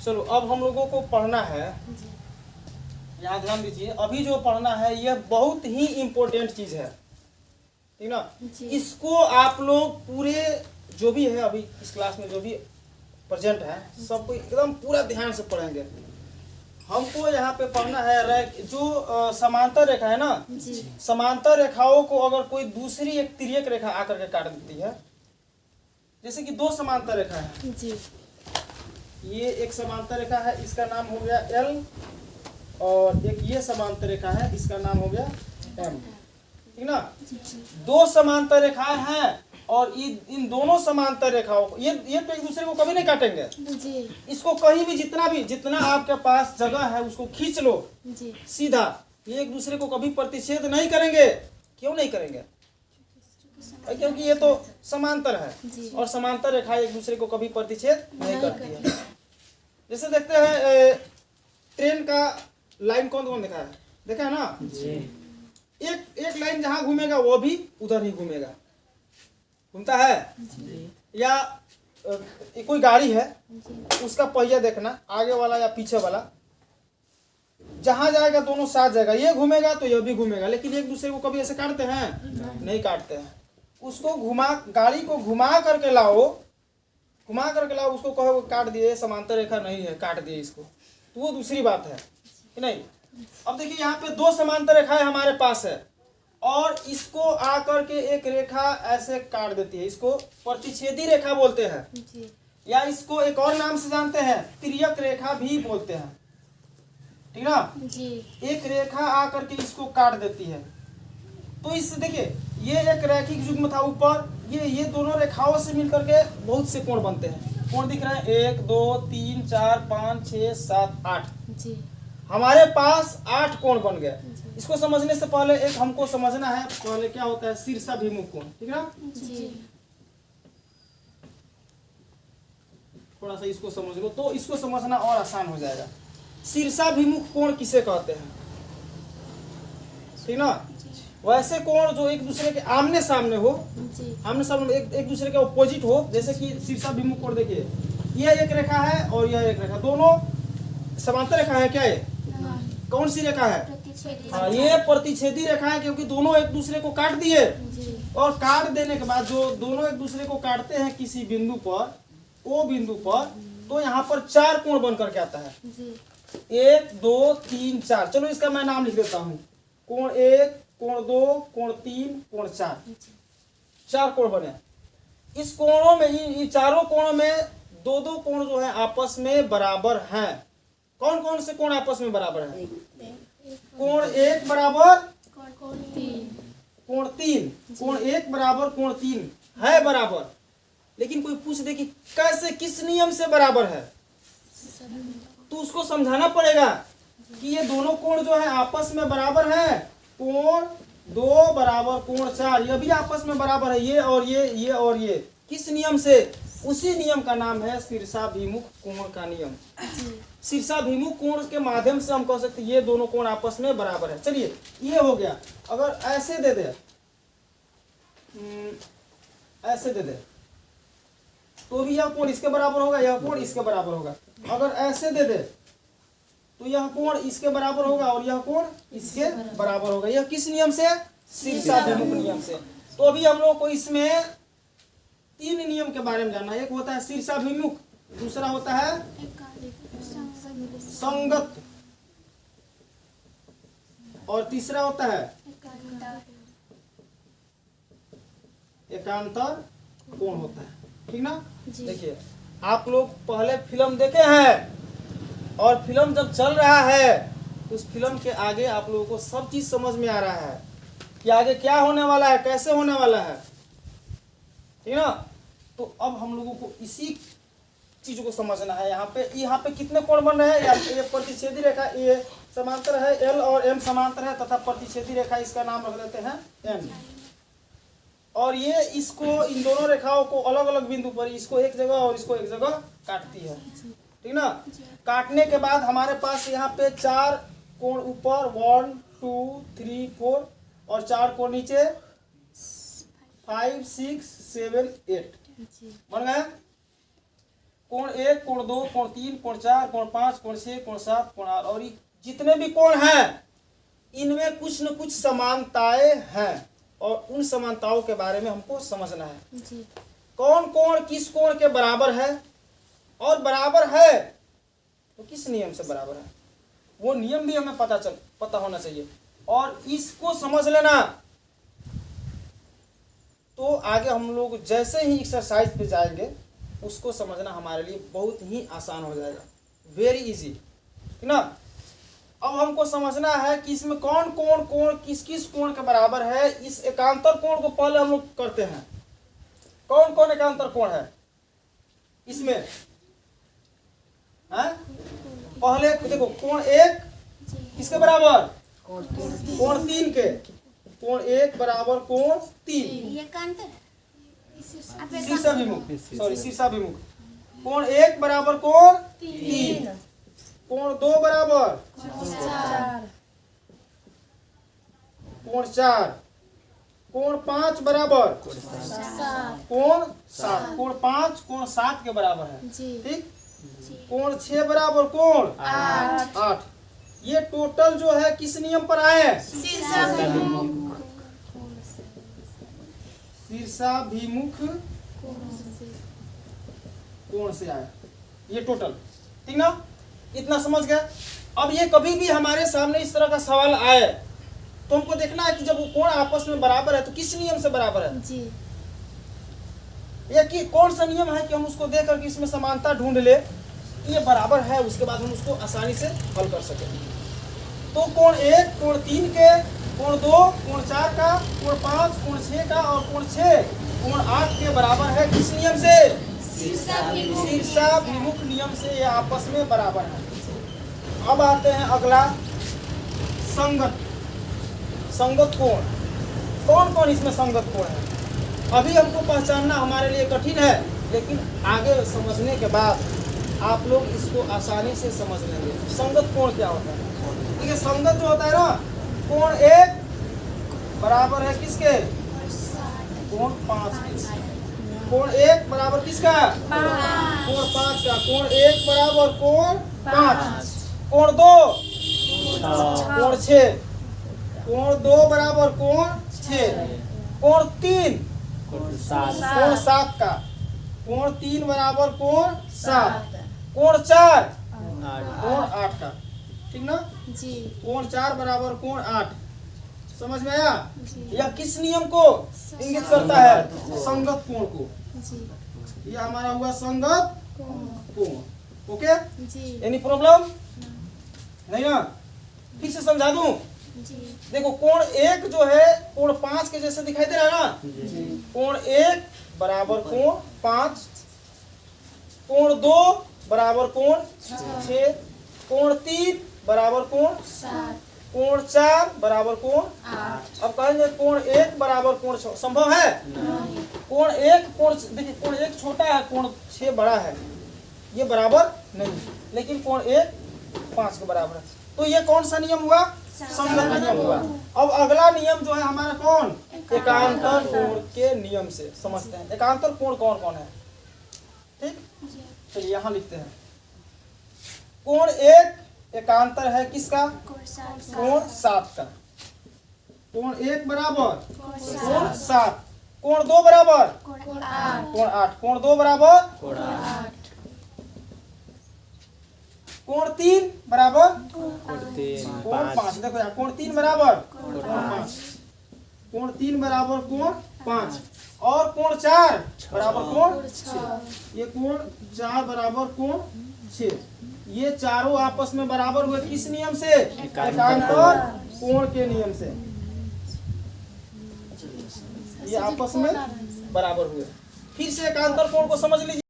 चलो अब हम लोगों को पढ़ना है, यहाँ ध्यान दीजिए, अभी जो पढ़ना है यह बहुत ही इम्पोर्टेंट चीज़ है, ठीक ना। इसको आप लोग पूरे जो भी है अभी इस क्लास में जो भी प्रेजेंट है सबको एकदम पूरा ध्यान से पढ़ेंगे। हमको यहाँ पे पढ़ना है जो समांतर रेखा है ना, समांतर रेखाओं को अगर कोई दूसरी एक तिर्यक रेखा आकर के काट देती है, जैसे कि दो समांतर रेखा है जी। ये एक समांतर रेखा है, इसका नाम हो गया एल, और एक ये समांतर रेखा है, इसका नाम हो गया एम, ठीक ना। दो समांतर रेखाएं हैं और इन दोनों समांतर रेखाओं को ये तो एक दूसरे को कभी नहीं काटेंगे जी। इसको कहीं भी जितना आपके पास जगह है उसको खींच लो जी। सीधा, ये एक दूसरे को कभी प्रतिच्छेद नहीं करेंगे। क्यों नहीं करेंगे? क्योंकि ये तो समांतर है और समांतर रेखा एक दूसरे को कभी प्रतिच्छेद नहीं करती है। जैसे देखते हैं ट्रेन का लाइन कौन कौन देखा है ना जी। एक लाइन जहाँ घूमेगा वो भी उधर ही घूमता है जी। या कोई गाड़ी है उसका पहिया देखना, आगे वाला या पीछे वाला, जहां जाएगा दोनों साथ जाएगा, ये घूमेगा तो यह भी घूमेगा, लेकिन एक दूसरे को कभी ऐसे काटते हैं? नहीं काटते हैं। उसको गाड़ी को घुमा करके लाओ, उसको कहो काट दिए, समांतर रेखा नहीं है, काट दिए इसको, तो वो दूसरी बात है कि नहीं। अब देखिए यहाँ पे दो समांतर रेखाएं हमारे पास है और इसको आकर के एक रेखा ऐसे काट देती है, इसको प्रतिच्छेदी रेखा बोलते हैं जी। या इसको एक और नाम से जानते हैं, तिर्यक रेखा भी बोलते हैं, ठीक ना जी। एक रेखा आकर के इसको काट देती है, तो इससे देखिए ये एक रैखिक युग्म था ऊपर, ये दोनों रेखाओं से मिलकर के बहुत से कोण बनते हैं। कोण दिख रहे हैं 1 2 3 4 5 6 7 8 जी। हमारे पास 8 कोण बन गए। इसको समझने से पहले एक हमको समझना है पहले क्या होता है शीर्षाभिमुख कोण, ठीक है ना जी। थोड़ा सा इसको समझ लो तो इसको समझना और आसान हो जाएगा। शीर्षाभिमुख कोण किसे कहते हैं, ठीक ना। वैसे कोण जो एक दूसरे के आमने सामने हो, आमने सामने एक दूसरे के अपोजिट हो, जैसे कि शीर्षाभिमुख कोण देखिए, यह एक रेखा है और यह एक रेखा, दोनों समांतर रेखा है। क्या है? कौन सी रेखा है? हाँ, ये प्रतिच्छेदी रेखा है, क्योंकि दोनों एक दूसरे को काट दिए और काट देने के बाद जो दोनों एक दूसरे को काटते हैं किसी बिंदु पर, वो बिंदु पर, तो यहाँ पर 4 कोण बन करके आता है। 1 2 3 4, चलो इसका मैं नाम लिख देता हूँ। कोण 1, कोण 2, कोण 3, कोण 4, 4 कोण बने। इस कोणों में इन चारों कोणों में दो कोण जो है आपस में बराबर हैं। कौन कौन से कोण आपस में बराबर हैं? कोण 1 बराबर कोण 3, कोण 1 बराबर कोण 3 है बराबर। लेकिन कोई पूछ दे कि कैसे, किस नियम से बराबर है, तो उसको समझाना पड़ेगा कि ये दोनों कोण जो है आपस में बराबर हैं। कोण 2 बराबर कोण 4, ये भी आपस में बराबर है, ये और ये और ये। किस नियम से? उसी नियम का नाम है शीर्षाभिमुख कोण का नियम। शीर्षाभिमुख कोण के माध्यम से हम कह सकते हैं ये दोनों कोण आपस में बराबर है। चलिए ये हो गया। अगर ऐसे दे दे, ऐसे दे दे तो भी यह कोण इसके बराबर होगा, यह कोण इसके बराबर होगा। अगर ऐसे दे दे तो यह कोण इसके बराबर होगा और यह कोण इसके बराबर होगा। यह किस नियम से? शीर्षाभिमुख नियम से। तो अभी हम लोग को इसमें 3 नियम के बारे में जानना है। एक होता है शीर्षाभिमुख, दूसरा होता है संगत, और तीसरा होता है एकांतर कोण होता है, ठीक ना। देखिए आप लोग पहले फिल्म देखे हैं और फिल्म जब चल रहा है तो उस फिल्म के आगे आप लोगों को सब चीज समझ में आ रहा है कि आगे क्या होने वाला है, कैसे होने वाला है, ठीक ना। तो अब हम लोगों को इसी चीज को समझना है। यहाँ पे कितने कोण बन रहे हैं? ये प्रतिच्छेदी रेखा ये समांतर है, एल और एम समांतर है, तथा प्रतिच्छेदी रेखा इसका नाम रख देते हैं एन। और ये इसको, इन दोनों रेखाओं को अलग अलग बिंदु पर, इसको एक जगह और इसको एक जगह काटती है, ठीक ना। काटने के बाद हमारे पास यहाँ पे 4 कोण ऊपर 1 2 3 4 और 4 कोण नीचे 5 6 7 8 बन गए। कोण 1, कोण 2, कोण 3, कोण 4, कोण 5, कोण 6, कोण 7, कोण 8 और जितने भी कोण हैं इनमें कुछ न कुछ समानताएं हैं और उन समानताओं के बारे में हमको समझना है जी। कौन कोण किस कोण के बराबर है और बराबर है तो किस नियम से बराबर है वो नियम भी हमें पता होना चाहिए और इसको समझ लेना तो आगे हम लोग जैसे ही एक्सरसाइज पे जाएंगे उसको समझना हमारे लिए बहुत ही आसान हो जाएगा, वेरी इजी, ठीक ना। अब हमको समझना है कि इसमें कौन कोण कोण किस किस कोण के बराबर है। इस एकांतर कोण को पहले हम लोग करते हैं। कौन कौन एकांतर कोण है इसमें है? पहले देखो कोण 1 किसके बराबर कोण 3 के, कोण 1 बराबर कोण 3 ये कांतर है। शीर्षाभिमुख, सॉरी शीर्षाभिमुख। कोण 1 बराबर कोण 3, कोण 2 बराबर कोण 4, कोण 5 बराबर कोण 7, कोण 5 कोण 7 के बराबर है, ठीक। कोण 6 बराबर कोण 8। ये टोटल जो है किस नियम पर आए हैं? शीर्षाभिमुख कोण से आया ये टोटल, ठीक ना। इतना समझ गए। अब ये कभी भी हमारे सामने इस तरह का सवाल आए तो हमको देखना है कि जब वो कोण आपस में बराबर है तो किस नियम से बराबर है जी। या कि कौन सा नियम है कि हम उसको देख करके इसमें समानता ढूंढ ले ये बराबर है, उसके बाद हम उसको आसानी से हल कर सके। तो कोण 1 कोण 3 के, कोण 2 कोण 4 का, कोण 5 कोण 6 का और कोण 6 कोण 8 के बराबर है किस नियम से? शीर्षाभिमुख नियम से ये आपस में बराबर है। अब आते हैं अगला संगत कोण। कौन कौन इसमें संगत कोण है अभी हमको पहचानना हमारे लिए कठिन है, लेकिन आगे समझने के बाद आप लोग इसको आसानी से समझ लेंगे। संगत कोण क्या होता है? देखिए संगत जो होता है ना, कोण 1 बराबर है किसके? कोण 5 के। कोण 1 बराबर किसका? कोण 5 का। कोण 1 बराबर कोण 5। कोण 2 कोण 6। कोण 2 बराबर कोण 6। कोण 3 कोण 7 का। कोण 3 बराबर कोण 7। कोण 4 कोण 8 का, ठीक ना जी। कोण 4 बराबर कोण 8। समझ में आया? यह किस नियम को इंगित करता है? संगत कोण को। जी। यह हमारा हुआ संगत कोण। ओके, जी। एनी प्रॉब्लम नहीं ना? फिर से समझा दूं। जी। देखो कोण 1 जो है कोण 5 के जैसे दिखाई दे रहा है ना। कोण 1 बराबर कोण 5, कोण 2 बराबर कोण 6, कोण 3 बराबर कोण 7, कोण 4 बराबर कोण 8। अब कहेंगे कोण 1 बराबर कोण 6, संभव है? कोण 1 देखिए कोण 1 छोटा है, कोण 6 बड़ा है, ये बराबर नहीं, लेकिन कोण 1 5 के बराबर है। तो ये कौन सा नियम हुआ? संगत नियम हुआ। अब अगला नियम जो है हमारा कौन? एकांतर कोण के नियम से समझते हैं। एकांतर कोण कौन कौन है, ठीक। चलिए यहाँ लिखते हैं। कोण 1 एकांतर है किसका? कोण 7 का। कोण 1 बराबर कोण 7। कोण 2 बराबर कोण 8। कोण 2 बराबर कोण 3 बराबर कोण 5। देखो यार कोण 3 बराबर कोण 5। कोण 3 बराबर कोण 5 और कोण 4 बराबर कोण 6। ये कोण 4 बराबर कोण 6। ये चारों आपस में बराबर हुए किस नियम से? एकांतर कोण के नियम से। ये आपस में बराबर हुए। फिर से एकांतर कोण को समझ लीजिए।